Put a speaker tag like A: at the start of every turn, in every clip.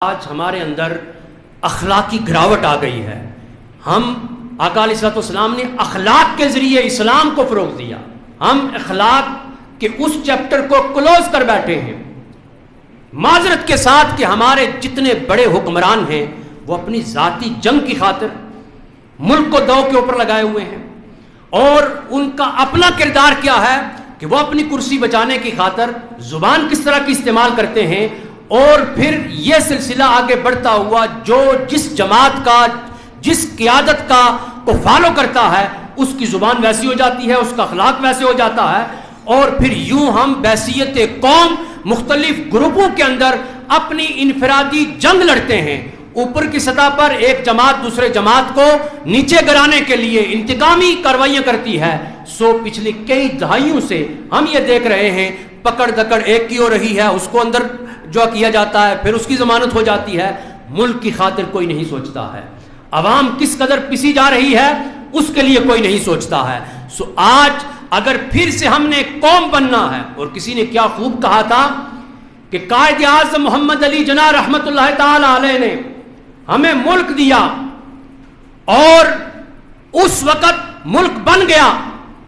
A: آج ہمارے اندر اخلاقی گراوٹ آ گئی ہے۔ ہم آقا علیہ الصلوۃ والسلام نے اخلاق کے ذریعے اسلام کو فروغ دیا، ہم اخلاق کے اس چیپٹر کو کلوز کر بیٹھے ہیں، معذرت کے ساتھ کہ ہمارے جتنے بڑے حکمران ہیں وہ اپنی ذاتی جنگ کی خاطر ملک کو دو کے اوپر لگائے ہوئے ہیں، اور ان کا اپنا کردار کیا ہے کہ وہ اپنی کرسی بچانے کی خاطر زبان کس طرح کی استعمال کرتے ہیں، اور پھر یہ سلسلہ آگے بڑھتا ہوا جو جس جماعت کا جس قیادت کا کو فالو کرتا ہے اس کی زبان ویسی ہو جاتی ہے، اس کا اخلاق ویسے ہو جاتا ہے، اور پھر یوں ہم بحیثیت قوم مختلف گروپوں کے اندر اپنی انفرادی جنگ لڑتے ہیں، اوپر کی سطح پر ایک جماعت دوسرے جماعت کو نیچے گرانے کے لیے انتقامی کارروائیاں کرتی ہے۔ پچھلی کئی دہائیوں سے ہم یہ دیکھ رہے ہیں، پکڑ دکڑ ایک کی ہو رہی ہے، اس کو اندر جو کیا جاتا ہے، پھر اس کی ضمانت ہو جاتی ہے، ملک کی خاطر کوئی نہیں سوچتا ہے، عوام کس قدر پسی جا رہی ہے اس کے لیے کوئی نہیں سوچتا ہے۔ آج اگر پھر سے ہم نے قوم بننا ہے، اور کسی نے کیا خوب کہا تھا کہ قائد اعظم محمد علی جناح رحمت اللہ تعالی علیہ نے ہمیں ملک دیا اور اس وقت ملک بن گیا،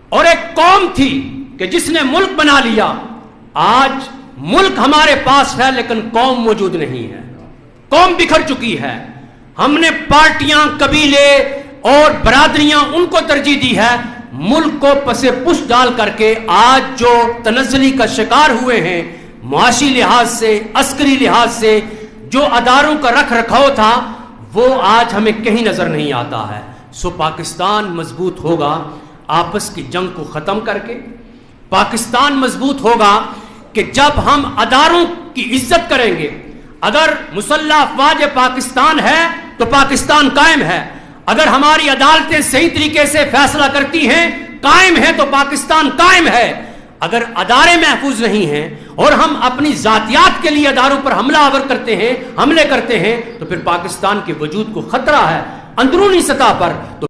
A: اور ایک قوم تھی کہ جس نے ملک بنا لیا۔ آج ملک ہمارے پاس ہے لیکن قوم موجود نہیں ہے، قوم بکھر چکی ہے، ہم نے پارٹیاں، قبیلے اور برادریاں ان کو ترجیح دی ہے، ملک کو پسے پش ڈال کر کے آج جو تنزلی کا شکار ہوئے ہیں، معاشی لحاظ سے، عسکری لحاظ سے جو اداروں کا رکھ رکھاؤ تھا وہ آج ہمیں کہیں نظر نہیں آتا ہے۔ پاکستان مضبوط ہوگا آپس کی جنگ کو ختم کر کے، پاکستان مضبوط ہوگا کہ جب ہم اداروں کی عزت کریں گے۔ اگر مسلح افواج پاکستان ہے تو پاکستان قائم ہے، اگر ہماری عدالتیں صحیح طریقے سے فیصلہ کرتی ہیں، قائم ہے، تو پاکستان قائم ہے۔ اگر ادارے محفوظ نہیں ہیں اور ہم اپنی ذاتیات کے لیے اداروں پر حملے کرتے ہیں تو پھر پاکستان کے وجود کو خطرہ ہے اندرونی سطح پر۔